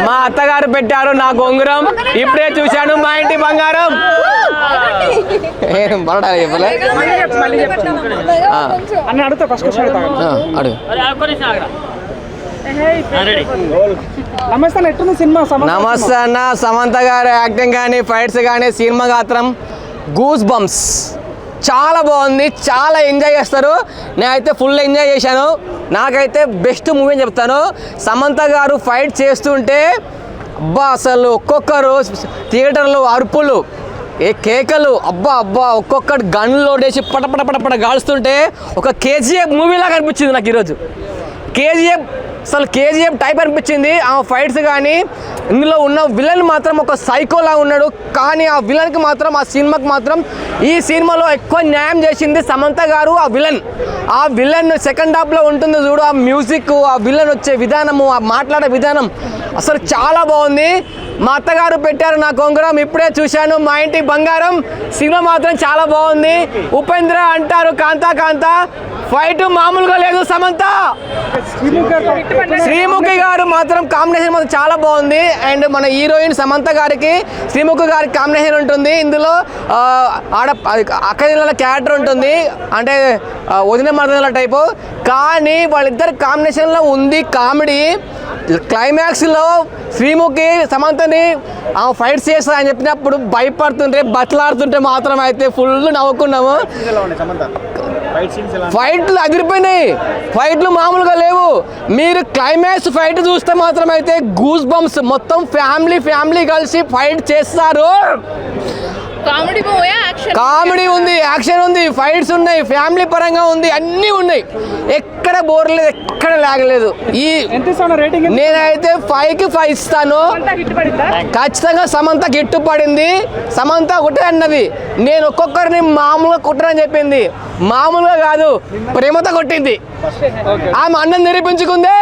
మా అత్తగారు పెట్టారు నా గొంగురం, ఇప్పుడే చూశాను మా ఇంటి బంగారం. నమస్తే అన్న. సమంత గారి యాక్టింగ్ కానీ ఫైట్స్ కానీ సినిమా గాత్రం గూస్ బంప్స్ చాలా బాగుంది, చాలా ఎంజాయ్ చేస్తారు. నేనైతే ఫుల్ ఎంజాయ్ చేశాను. నాకైతే బెస్ట్ మూవీ అని చెప్తాను. సమంత గారు ఫైట్ చేస్తుంటే అబ్బా అసలు ఒక్కొక్కరు థియేటర్లో అరుపులు, కేకలు, అబ్బా అబ్బా ఒక్కొక్కటి గన్లో వేసి పటపట గాల్స్తుంటే ఒక కేజీఎఫ్ మూవీలాగా అనిపించింది నాకు ఈరోజు. కేజీఎఫ్ టైప్ అనిపించింది ఆ ఫైట్స్ కానీ. ఇందులో ఉన్న విలన్ మాత్రం ఒక సైకోలా ఉన్నాడు, కానీ ఆ విలన్కి మాత్రం ఆ సినిమాకి మాత్రం ఈ సినిమాలో ఎక్కువ న్యాయం చేసింది సమంత గారు. ఆ విలన్ సెకండ్ హాఫ్లో ఉంటుంది చూడు, ఆ మ్యూజిక్, ఆ విలన్ వచ్చే విధానము, ఆ మాట్లాడే విధానం అసలు చాలా బాగుంది. మా అత్తగారు పెట్టారు నా గొంగురం, ఇప్పుడే చూశాను మా ఇంటి బంగారం. సినిమా మాత్రం చాలా బాగుంది. ఉపేంద్ర అంటారు కాంతా ఫైట్ మామూలుగా లేదు. సమంత శ్రీముఖి గారు మాత్రం కాంబినేషన్ మాత్రం చాలా బాగుంది. అండ్ మన హీరోయిన్ సమంత గారికి శ్రీముఖి గారికి కాంబినేషన్ ఉంటుంది. ఇందులో అక్కడిల క్యారెక్టర్ ఉంటుంది, అంటే వదిన మరదల టైపు, కానీ వాళ్ళిద్దరు కాంబినేషన్లో ఉంది కామెడీ. క్లైమాక్స్లో శ్రీముఖి సమంతని ఫైట్స్ చేస్తా అని చెప్పినప్పుడు భయపడుతుంటే బతలాడుతుంటే మాత్రం అయితే ఫుల్ నవ్వుకున్నాము. ఫైట్లు అదిరిపోయినాయి, ఫైట్లు మామూలుగా లేవు. మీరు క్లైమాక్స్ ఫైట్ చూస్తే మాత్రం అయితే గూస్ బంప్స్. మొత్తం ఫ్యామిలీ కలిసి ఫైట్ చేస్తారు. కామెడీ ఉంది, యాక్షన్ ఉంది, ఫైట్స్ ఉన్నాయి, ఫ్యామిలీ పరంగా ఉంది, అన్నీ ఉన్నాయి. ఎక్కడ బోర్ లేదు, ఎక్కడ లాగలేదు. నేనైతే 5కి 5 ఇస్తాను. ఖచ్చితంగా సమంత గిట్టు పడింది. సమంత ఒకటే అన్నది, నేను ఒక్కొక్కరిని మామూలుగా కుట్టనని చెప్పింది. మామూలుగా కాదు, ప్రేమతో కొట్టింది. ఆమె అన్నం నిరూపించుకుంది.